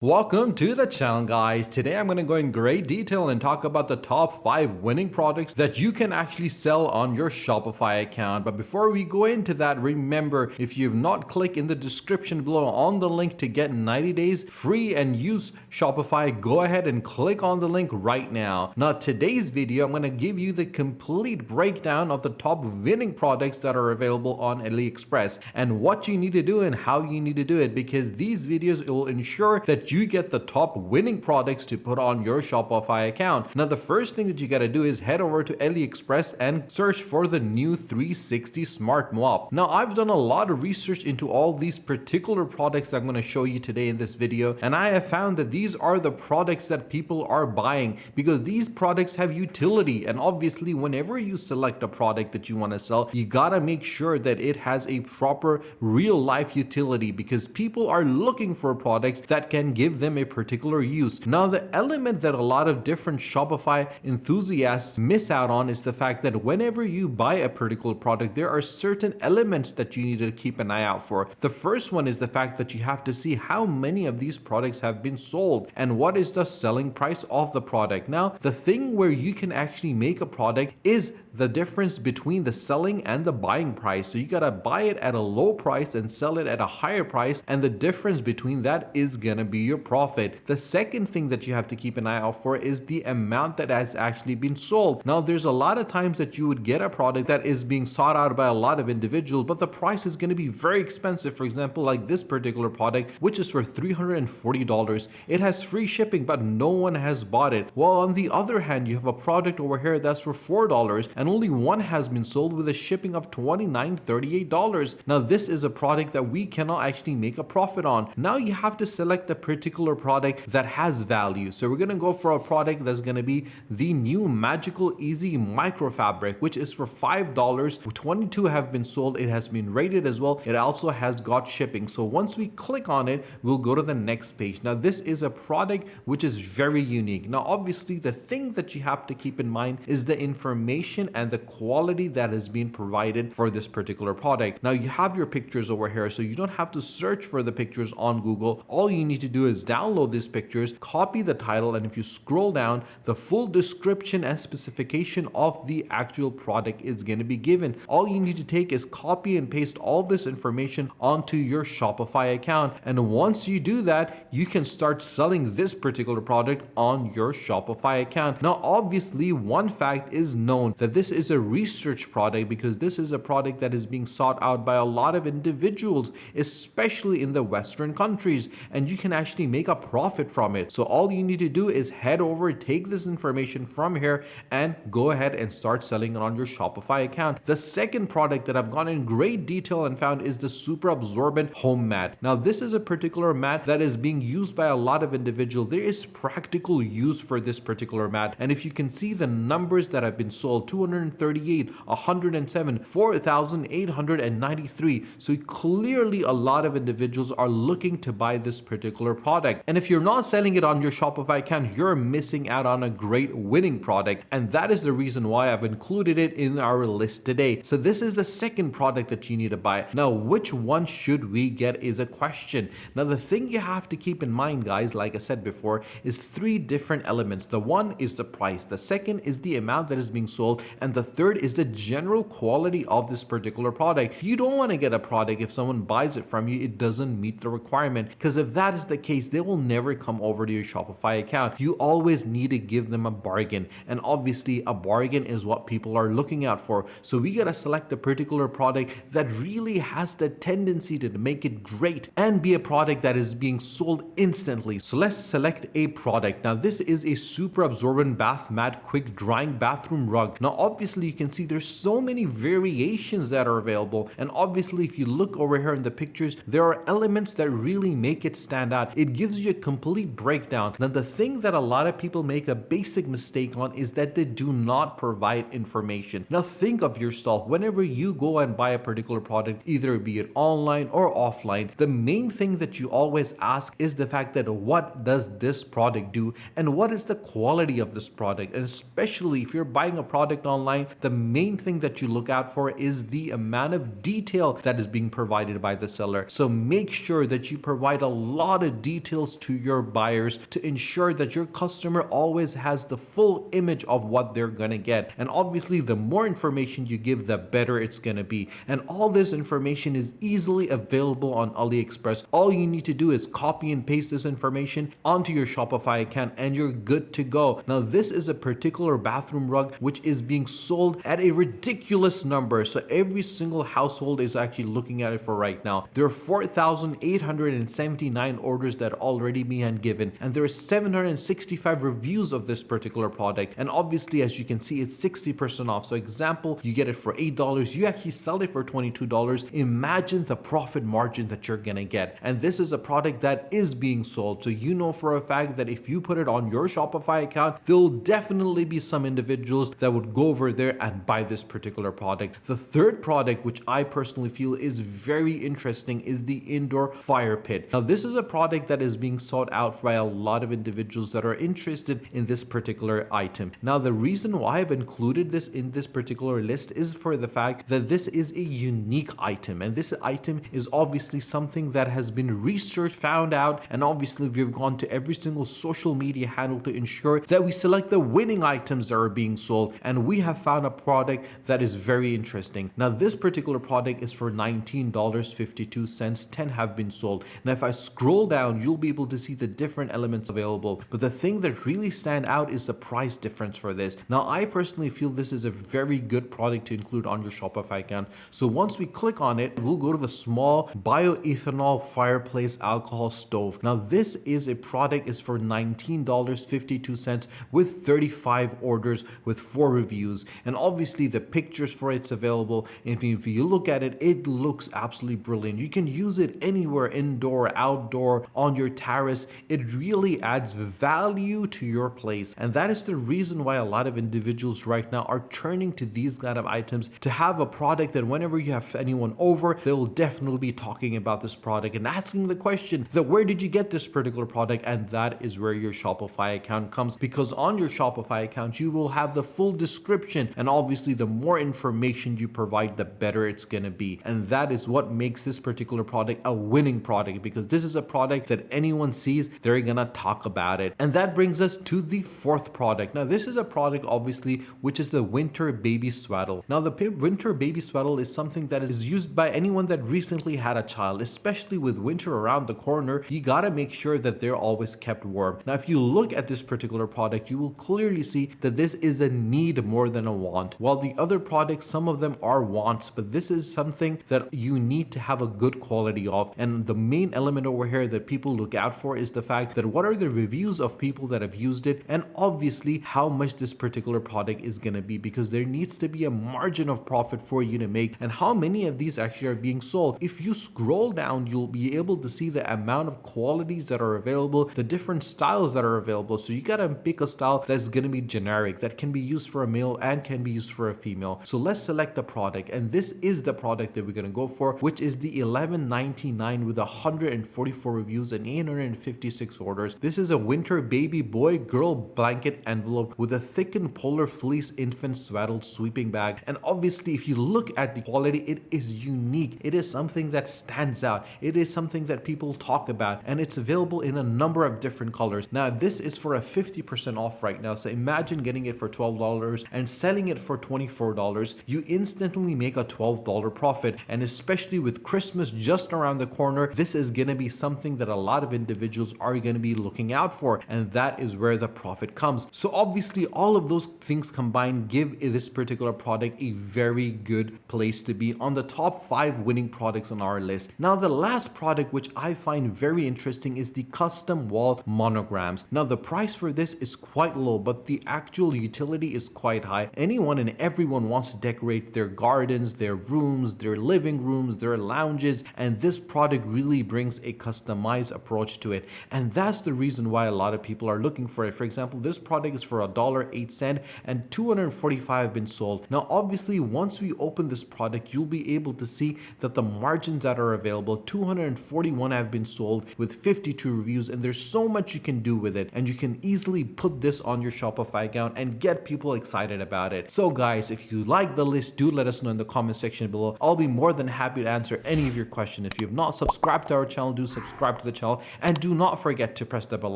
Welcome to the channel, guys. Today I'm going to go in great detail and talk about the top 5 winning products that you can actually sell on your Shopify account. But before we go into that, remember, if you've not clicked in the description below on the link to get 90 days free and use Shopify, go ahead and click on the link right now. Now, today's video, I'm going to give you the complete breakdown of the top winning products that are available on AliExpress and what you need to do and how you need to do it, because these videos will ensure that you get the top winning products to put on your Shopify account. Now, the first thing that you got to do is head over to AliExpress and search for the new 360 Smart Mop. Now, I've done a lot of research into all these particular products that I'm going to show you today in this video, and I have found that these are the products that people are buying because these products have utility. And obviously, whenever you select a product that you want to sell, you got to make sure that it has a proper real life utility, because people are looking for products that can give them a particular use. Now, the element that a lot of different Shopify enthusiasts miss out on is the fact that whenever you buy a particular product, there are certain elements that you need to keep an eye out for. The first one is the fact that you have to see how many of these products have been sold and what is the selling price of the product. Now, the thing where you can actually make a product is the difference between the selling and the buying price. So you gotta buy it at a low price and sell it at a higher price, and the difference between that is gonna be your profit. The second thing that you have to keep an eye out for is the amount that has actually been sold. Now, there's a lot of times that you would get a product that is being sought out by a lot of individuals, but the price is going to be very expensive. For example, like this particular product, which is for $340. It has free shipping, but no one has bought it. While on the other hand, you have a product over here that's for $4 and only one has been sold with a shipping of $29.38. Now, this is a product that we cannot actually make a profit on. Now, you have to select a particular product that has value. So we're going to go for a product that's going to be the new Magical Easy Micro Fabric, which is for $5. 22 have been sold. It has been rated as well. It also has got shipping. So once we click on it, we'll go to the next page. Now, this is a product which is very unique. Now, obviously, the thing that you have to keep in mind is the information and the quality that is being provided for this particular product. Now, you have your pictures over here, so you don't have to search for the pictures on Google. All you need to do is download these pictures, copy the title, and if you scroll down, the full description and specification of the actual product is going to be given. All you need to take is copy and paste all this information onto your Shopify account, and once you do that, you can start selling this particular product on your Shopify account. Now, obviously, one fact is known that this is a research product, because this is a product that is being sought out by a lot of individuals, especially in the Western countries, and you can actually make a profit from it. So all you need to do is head over, take this information from here, and go ahead and start selling it on your Shopify account. The second product that I've gone in great detail and found is the super absorbent home mat. Now, this is a particular mat that is being used by a lot of individuals. There is practical use for this particular mat, and if you can see the numbers that have been sold, 238, 107, 4,893. So clearly a lot of individuals are looking to buy this particular product, and if you're not selling it on your Shopify account, you're missing out on a great winning product, and that is the reason why I've included it in our list today. So this is the second product that you need to buy. Now, which one should we get is a question. Now, the thing you have to keep in mind, guys, like I said before, is 3 different elements. The one is the price, the second is the amount that is being sold, and the third is the general quality of this particular product. You don't want to get a product if someone buys it from you, it doesn't meet the requirement, because if that is the case, they will never come over to your Shopify account. You always need to give them a bargain, and obviously a bargain is what people are looking out for. So we gotta select a particular product that really has the tendency to make it great and be a product that is being sold instantly. So let's select a product. Now, this is a super absorbent bath mat quick drying bathroom rug. Now, obviously, you can see there's so many variations that are available, and obviously, if you look over here in the pictures, there are elements that really make it stand out. It gives you a complete breakdown. Now, the thing that a lot of people make a basic mistake on is that they do not provide information. Now, think of yourself, whenever you go and buy a particular product, either be it online or offline, the main thing that you always ask is the fact that what does this product do and what is the quality of this product? And especially if you're buying a product online, online, the main thing that you look out for is the amount of detail that is being provided by the seller. So make sure that you provide a lot of details to your buyers to ensure that your customer always has the full image of what they're going to get. And obviously, the more information you give, the better it's going to be. And all this information is easily available on AliExpress. All you need to do is copy and paste this information onto your Shopify account and you're good to go. Now, this is a particular bathroom rug which is being sold at a ridiculous number. So every single household is actually looking at it for right now. There are 4,879 orders that are already being given, and there are 765 reviews of this particular product. And obviously, as you can see, it's 60% off. So example, you get it for $8, you actually sell it for $22. Imagine the profit margin that you're gonna get. And this is a product that is being sold. So you know for a fact that if you put it on your Shopify account, there'll definitely be some individuals that would go over there and buy this particular product. The third product, which I personally feel is very interesting, is the indoor fire pit. Now, this is a product that is being sought out by a lot of individuals that are interested in this particular item. Now, the reason why I've included this in this particular list is for the fact that this is a unique item, and this item is obviously something that has been researched, found out, and obviously we've gone to every single social media handle to ensure that we select the winning items that are being sold, and we have found a product that is very interesting. Now, this particular product is for $19.52. 10 have been sold. Now, if I scroll down, you'll be able to see the different elements available, but the thing that really stand out is the price difference for this. Now, I personally feel this is a very good product to include on your Shopify account. So once we click on it, we'll go to the small bioethanol fireplace alcohol stove. Now, this is a product is for $19.52 with 35 orders with 4 reviews. And obviously the pictures for it's available. If you look at it, it looks absolutely brilliant. You can use it anywhere, indoor, outdoor, on your terrace. It really adds value to your place. And that is the reason why a lot of individuals right now are turning to these kind of items to have a product that whenever you have anyone over, they'll definitely be talking about this product and asking the question that where did you get this particular product? And that is where your Shopify account comes, because on your Shopify account, you will have the full description, and obviously the more information you provide, the better it's going to be. And that is what makes this particular product a winning product, because this is a product that anyone sees, they're going to talk about it. And that brings us to the fourth product. Now, this is a product obviously which is the winter baby swaddle. Now, the winter baby swaddle is something that is used by anyone that recently had a child, especially with winter around the corner. You got to make sure that they're always kept warm. Now, if you look at this particular product, you will clearly see that this is a need more than a want. While the other products, some of them are wants, but this is something that you need to have a good quality of. And the main element over here that people look out for is the fact that what are the reviews of people that have used it, and obviously how much this particular product is going to be, because there needs to be a margin of profit for you to make, and how many of these actually are being sold. If you scroll down, you'll be able to see the amount of qualities that are available, the different styles that are available. So you got to pick a style that's going to be generic, that can be used for a male and can be used for a female. So let's select the product, and this is the product that we're going to go for, which is the $11.99 with 144 reviews and 856 orders. This is a winter baby boy girl blanket envelope with a thickened polar fleece infant swaddled sweeping bag. And obviously, if you look at the quality, it is unique. It is something that stands out. It is something that people talk about, and it's available in a number of different colors. Now, this is for a 50% off right now. So imagine getting it for $12 and selling it for $24. You instantly make a $12 profit. And especially with Christmas just around the corner, this is going to be something that a lot of individuals are going to be looking out for. And that is where the profit comes. So obviously, all of those things combined give this particular product a very good place to be on the top 5 winning products on our list. Now, the last product which I find very interesting is the custom wall monograms. Now, the price for this is quite low, but the actual utility is quite high. Anyone and everyone wants to decorate their gardens, their rooms, their living rooms, their lounges, and this product really brings a customized approach to it. And that's the reason why a lot of people are looking for it. For example, this product is for $1.08 and 245 have been sold. Now, obviously, once we open this product, you'll be able to see that the margins that are available, 241 have been sold with 52 reviews, and there's so much you can do with it. And you can easily put this on your Shopify account and get people excited about about it. So guys, if you like the list, do let us know in the comment section below. I'll be more than happy to answer any of your questions. If you have not subscribed to our channel, do subscribe to the channel, and do not forget to press the bell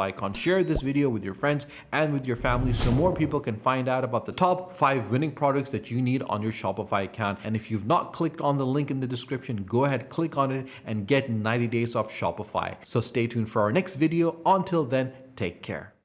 icon. Share this video with your friends and with your family so more people can find out about the top 5 winning products that you need on your Shopify account. And if you've not clicked on the link in the description, go ahead, click on it and get 90 days of Shopify. So stay tuned for our next video. Until then, take care.